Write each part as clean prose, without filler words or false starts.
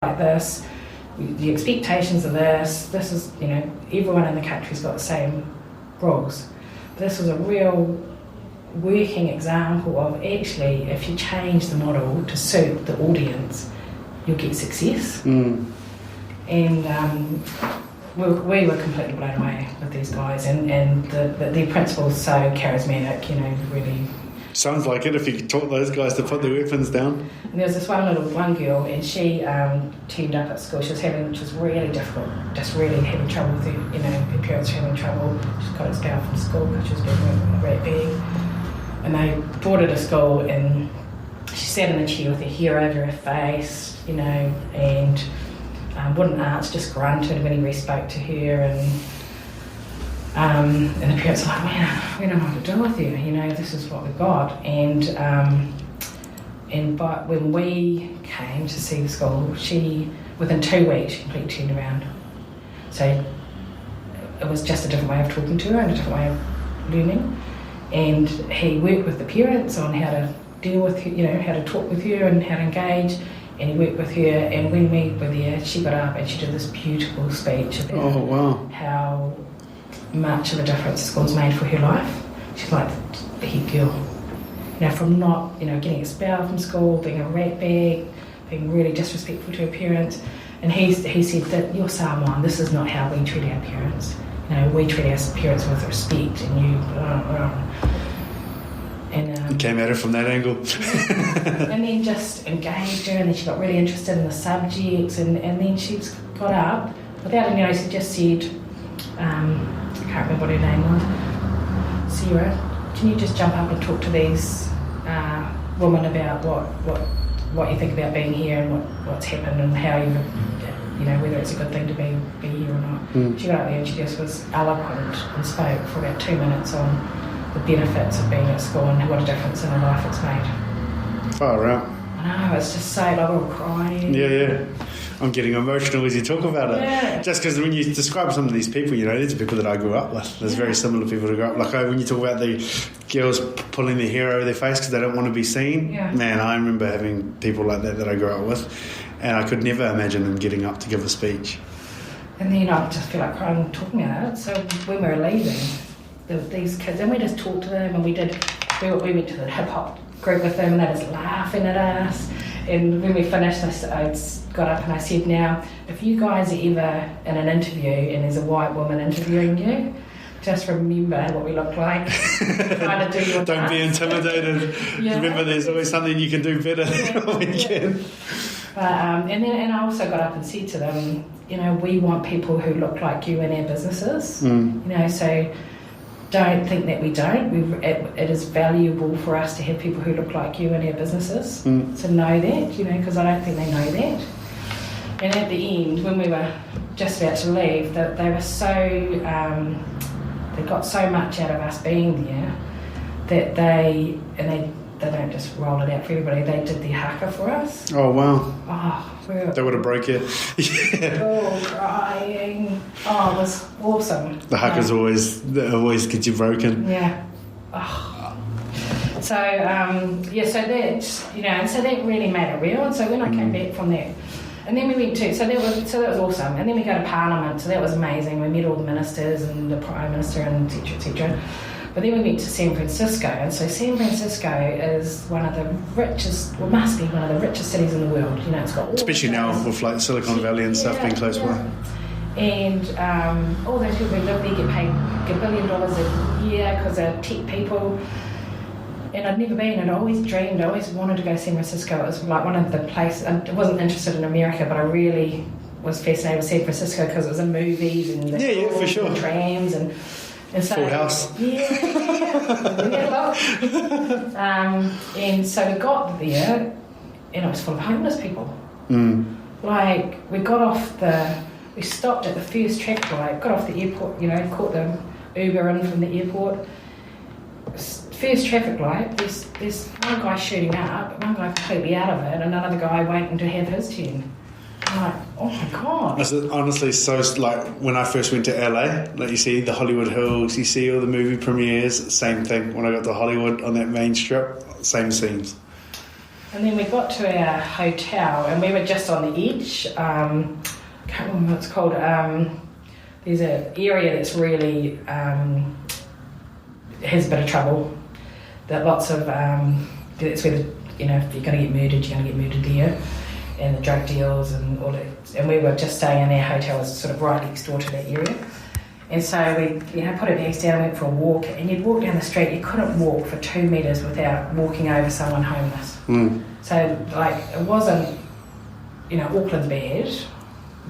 like this, the expectations are this is, everyone in the country's got the same rules. This was a real working example of actually, if you change the model to suit the audience, you'll get success. And we were completely blown away with these guys, and the principal's so charismatic, really. Sounds like it, if you could taught those guys to put their weapons down. And there was this one girl, and she turned up at school. She was really difficult, just really having trouble with her parents were having trouble. She got expelled from school because she was being a rat bag. And they brought her to school, and she sat in a chair with her hair over her face, and wouldn't answer, just grunted when he spoke to her, and the parents were like, we don't know what to do with you, this is what we've got. But when we came to see the school, she, within 2 weeks, she completely turned around. So it was just a different way of talking to her and a different way of learning. And he worked with the parents on how to deal with her, how to talk with her and how to engage. And he worked with her, and when we were there, she got up and she did this beautiful speech about how much of a difference the school's made for her life. She's like the head girl. From not, getting expelled from school, being a rat bag, being really disrespectful to her parents. And he said that you're Samoan, this is not how we treat our parents. We treat our parents with respect, and you... And came at her from that angle. And then just engaged her, and then she got really interested in the subjects, and then she's got up, without any notice, just said, I can't remember what her name was, Sarah, can you just jump up and talk to these women about what you think about being here and what's happened and how whether it's a good thing to be here or not. She got up there and she just was eloquent and spoke for about 2 minutes on the benefits of being at school and what a difference in her life it's made. Far out. I know, it's just so, like, we were crying. Yeah. I'm getting emotional as you talk about it. Yeah. Just because when you describe some of these people, these are people that I grew up with. There's very similar people to grow up. Like when you talk about the girls pulling their hair over their face because they don't want to be seen. Yeah. Man, I remember having people like that I grew up with, and I could never imagine them getting up to give a speech. And then I just feel like crying talking about it. So when we were leaving, there were these kids, and we just talked to them, and we went to the hip hop group with them, and they were just laughing at us. And when we finished, I got up and I said, now, if you guys are ever in an interview and there's a white woman interviewing you, just remember what we look like. Trying to do your Don't be intimidated. Remember, there's always something you can do better than what we can. But, and I also got up and said to them, we want people who look like you in our businesses. So don't think that we don't. It is valuable for us to have people who look like you in our businesses. So know that, because I don't think they know that. And at the end, when we were just about to leave, they were so... they got so much out of us being there that they don't just roll it out for everybody, they did the haka for us. Oh, wow. Oh, they would have broke it. Oh, crying. Oh, it was awesome. The haka's always get you broken. Yeah. Oh. So, so that, so that really made it real. And so when I came back from that, and then we went to, so that was awesome. And then we go to Parliament, so that was amazing. We met all the ministers and the Prime Minister and et cetera, et cetera. But then we went to San Francisco, and so San Francisco is one of the richest, well, must be one of the richest cities in the world. It's got all especially now with like Silicon Valley and stuff being close by. And all those people who live there get $1 billion a year because they're tech people. And I'd never been, and I always dreamed, I always wanted to go to San Francisco. It was like one of the places, I wasn't interested in America, but I really was fascinated with San Francisco because it was in movies and the for sure. And trams and so, Full House. Yeah. And so we got there, and it was full of homeless people. Like, we stopped at the first traffic light, got off the airport, caught the Uber in from the airport. First traffic light, there's one guy shooting up, one guy completely out of it, and another guy waiting to have his turn. I'm like, oh my God. This is honestly so, like, when I first went to LA, like, you see the Hollywood Hills, you see all the movie premieres, same thing. When I got to Hollywood on that main strip, same scenes. And then we got to our hotel, and we were just on the edge. I can't remember what it's called. There's an area that's really has a bit of trouble. That lots of that's where if you're going to get murdered, you're going to get murdered there, and the drug deals and all that. And we were just staying in our hotel, was sort of right next door to that area. And so we, put our bags down, went for a walk, and you'd walk down the street. You couldn't walk for 2 metres without walking over someone homeless. So, it wasn't, Auckland's bad,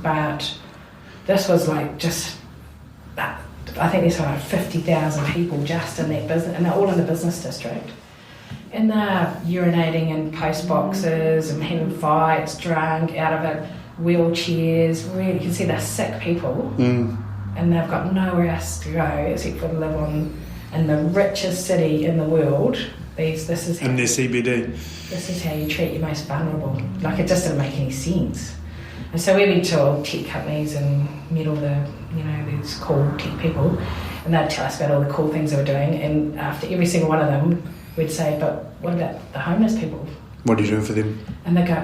but this was just, I think there's like 50,000 people just in that business, and they're all in the business district. And they're urinating in post boxes and having fights, drunk, out of it, wheelchairs. Really, you can see they're sick people. And they've got nowhere else to go except for to live in the richest city in the world. This is how, in their CBD. This is how you treat your most vulnerable. It just didn't make any sense. And so we went to all tech companies and met all the, these cool tech people, and they'd tell us about all the cool things they were doing. And after every single one of them, we'd say, "But what about the homeless people? What are you doing for them?" And they'd go,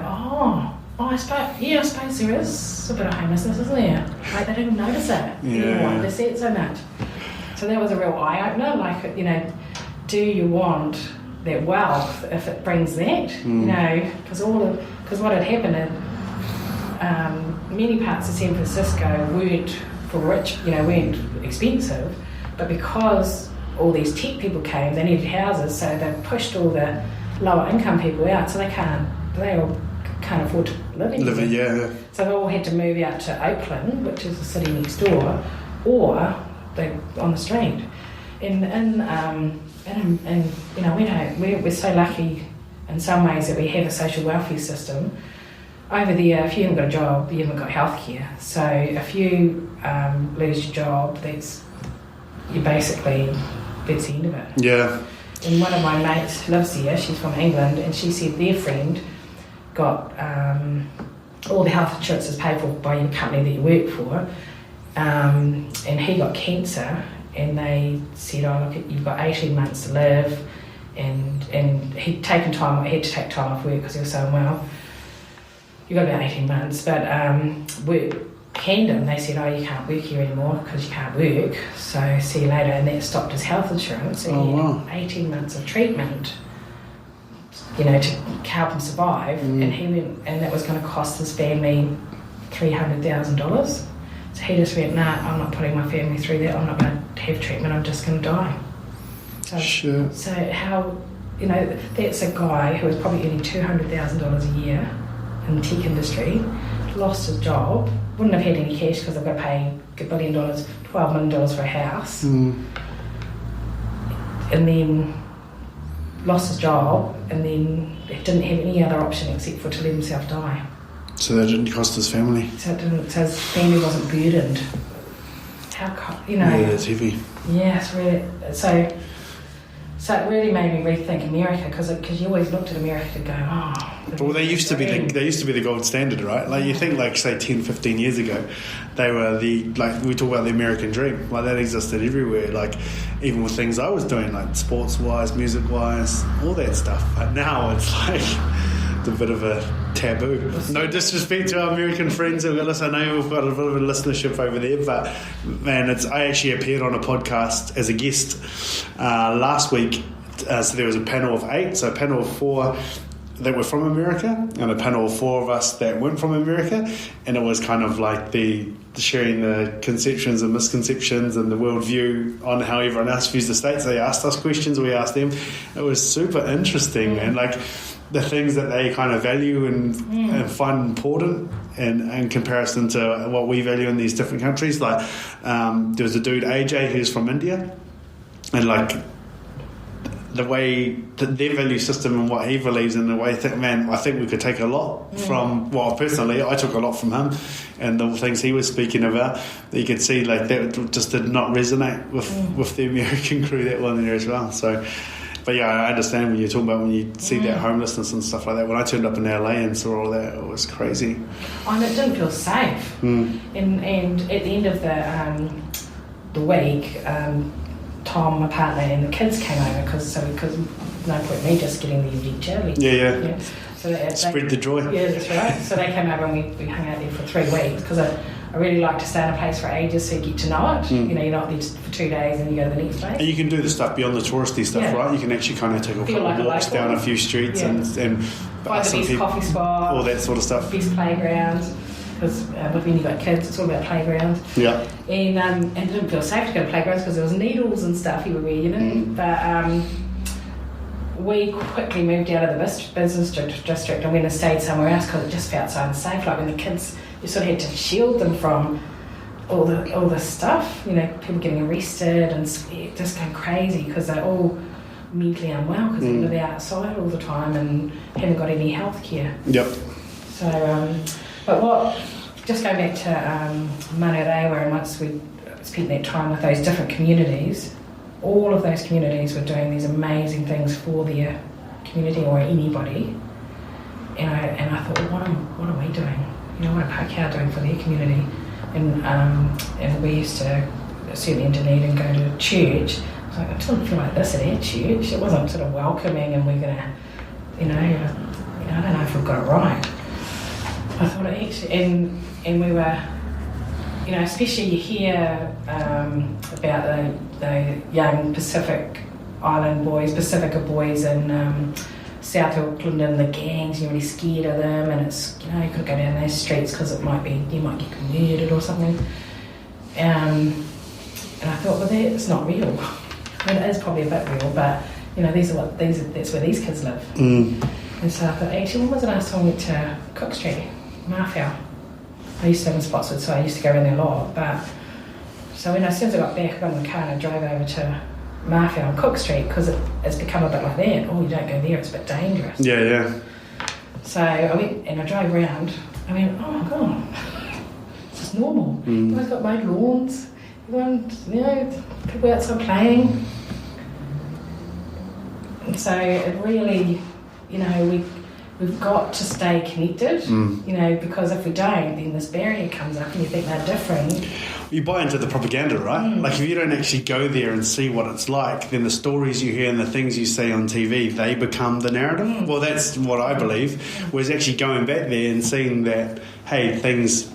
I suppose there is a bit of homelessness, isn't there? They didn't notice it anymore. They see it so much. So that was a real eye-opener. Do you want that wealth if it brings that? Because what had happened in many parts of San Francisco weren't for rich, weren't expensive, but because all these tech people came, they needed houses, so they pushed all the lower income people out, so they all can't afford to live anywhere. So they all had to move out to Oakland, which is the city next door, or they on the street. We're so lucky in some ways that we have a social welfare system. Over there, if you haven't got a job, you haven't got healthcare. So if you lose your job, that's the end of it. Yeah. And one of my mates lives there, she's from England, and she said their friend got all the health insurance is paid for by the company that you work for, and he got cancer, and they said, look, you've got 18 months to live, and he had to take time off work because he was so unwell. You've got about 18 months, but work canned him. They said, you can't work here anymore because you can't work, so see you later, and that stopped his health insurance, and he had 18 months of treatment to help him survive, and he went, and that was going to cost his family $300,000. So he just went, I'm not putting my family through that. I'm not going to have treatment. I'm just going to die. So how, that's a guy who was probably earning $200,000 a year in the tech industry, lost his job, wouldn't have had any cash because they've got to pay $1 billion, $12 million for a house, and then lost his job, and then didn't have any other option except for to let himself die. So that didn't cost his family. So his family wasn't burdened. Yeah, that's heavy. Yeah, it's really so it really made me rethink America because you always looked at America to go, Well, they used to be the gold standard, right? You think, say 10, 15 years ago, they were we talk about the American dream, that existed everywhere. Even with things I was doing, sports-wise, music-wise, all that stuff. But now it's it's a bit of a taboo. No disrespect to our American friends who I know we've got a bit of a listenership over there, but man, I actually appeared on a podcast as a guest last week. So there was a panel of 8, so a panel of 4 that were from America, and a panel of 4 of us that weren't from America, and it was kind of the sharing the conceptions and misconceptions and the worldview on how everyone else views the States. They asked us questions, we asked them. It was super interesting, and the things that they kind of value and find important in comparison to what we value in these different countries. There was a dude, AJ, who's from India, and the way that their value system and what he believes in, the way I think we could take a lot from, personally I took a lot from him and the things he was speaking about, that you could see that just did not resonate with the American crew that one there as well. So, but yeah, I understand when you're talking about when you see that homelessness and stuff like that. When I turned up in LA and saw all that, it was crazy. And it didn't feel safe. And at the end of the week, Tom, my partner, and the kids came over because no point me just getting the adventure. Yeah. So spread the joy. Yeah, that's right. So they came over and we hung out there for 3 weeks because I really like to stay in a place for ages so you get to know it. You know, you're not there for 2 days and you go to the next place. And you can do the stuff beyond the touristy stuff, right? You can actually kind of take a couple of walks down a few streets and find the best coffee spot, all that sort of stuff. Best playgrounds. Because when you've got kids, it's all about playgrounds. Yeah. And it didn't feel safe to go to playgrounds because there was needles and stuff everywhere, you know. But we quickly moved out of the business district and went and stayed somewhere else because it just felt so unsafe. Like when the kids, you sort of had to shield them from all the stuff, you know, people getting arrested and just going crazy because they're all mentally unwell because they live outside all the time and haven't got any health care. Yep. So, just going back to Ngaruawāhia, and once we spent that time with those different communities, all of those communities were doing these amazing things for their community or anybody. And I thought, well, what are we doing? You know, what are Pākehā doing for their community? And we used to, certainly in Dunedin, go to church. I was like, I didn't feel like this at our church. It wasn't sort of welcoming and we're going to, I don't know if we've got it right. I thought actually, and we were, especially you hear about the young Pacific Pacifica boys in South Auckland and the gangs, you're really scared of them and it's, you couldn't go down those streets because you might get murdered or something. And I thought, well, that's not real. I mean, it is probably a bit real, but, that's where these kids live. And so I thought, actually, when was the last time I went to Cook Street, Marfell? I used to live in Spotswood, so I used to go in there a lot. But so as soon as I got back, I got in the car and I drove over to Marfell and Cook Street because it's become a bit like that. Oh, you don't go there; it's a bit dangerous. Yeah. So I went and I drove around. I went, oh my god, it's just normal. Everyone's got mowed lawns. Everyone, people outside playing. And so it really, we've got to stay connected, because if we don't, then this barrier comes up and you think they're different. You buy into the propaganda, right? Like if you don't actually go there and see what it's like, then the stories you hear and the things you see on TV, they become the narrative. Well, that's what I believe, was actually going back there and seeing that, hey, things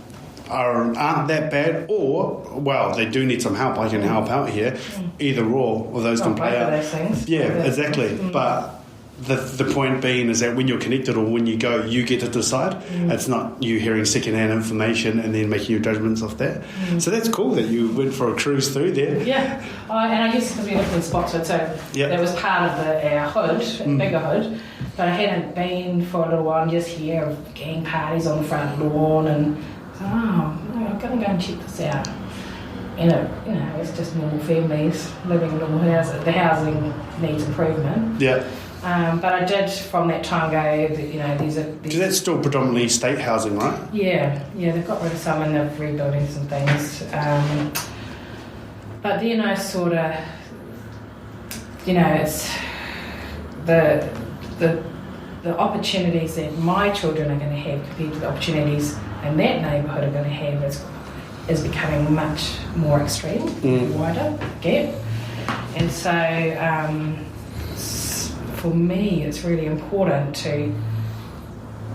aren't that bad, or, well, they do need some help. I can help out here. Either or those can play out. Those things. Yeah, exactly. But the point being is that when you're connected or when you go, you get to decide. It's not you hearing secondhand information and then making your judgments off that. So that's cool that you went for a cruise through there. Yeah, and I guess because we lived in Spotswood, so that was part of our hood, bigger hood. But I hadn't been for a little while and just hear gang parties on the front lawn and I'm going to go and check this out. And it's just normal families living in normal houses. The housing needs improvement. Yeah. But I did from that time go, these are... So that's still predominantly state housing, right? Yeah, they've got rid of some and they're rebuilding some things. But then I sort of, it's the opportunities that my children are going to have compared to the opportunities in that neighbourhood are going to have is becoming much more extreme, wider gap. And so for me, it's really important to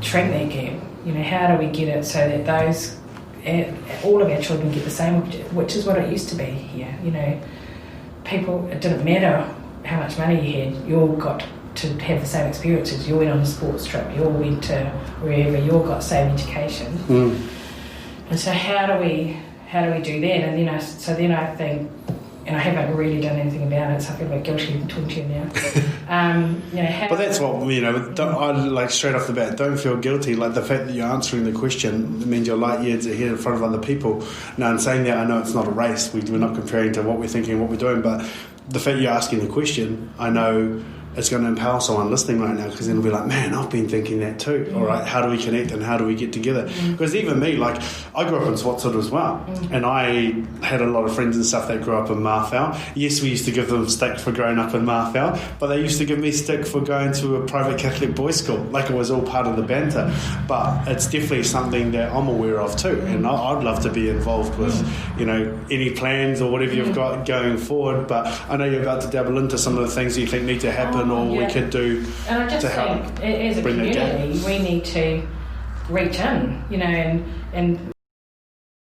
shrink that gap. How do we get it so that all of our children get the same, which is what it used to be here. People, it didn't matter how much money you had, you all got to have the same experiences. You went on a sports trip, you all went to wherever, you all got the same education. And so how do we do that? And then I think, and I haven't really done anything about it, so I feel a bit guilty talking to you now. But that's what, I like straight off the bat, don't feel guilty. Like the fact that you're answering the question means you're light years ahead in front of other people. Now, in saying that, I know it's not a race. We're not comparing to what we're thinking and what we're doing, but the fact you're asking the question, I know it's going to empower someone listening right now, because then they'll be like, man, I've been thinking that too. All right, how do we connect and how do we get together? Because even me, like, I grew up in Spotswood as well, and I had a lot of friends and stuff that grew up in Marfell. Yes, we used to give them stick for growing up in Marfell, but they used to give me stick for going to a private Catholic boys' school. Like, it was all part of the banter. But it's definitely something that I'm aware of too, and I'd love to be involved with, any plans or whatever you've got going forward. But I know you're about to dabble into some of the things you think need to happen and all we could do and I just to help think as a bring that community we need to reach in, and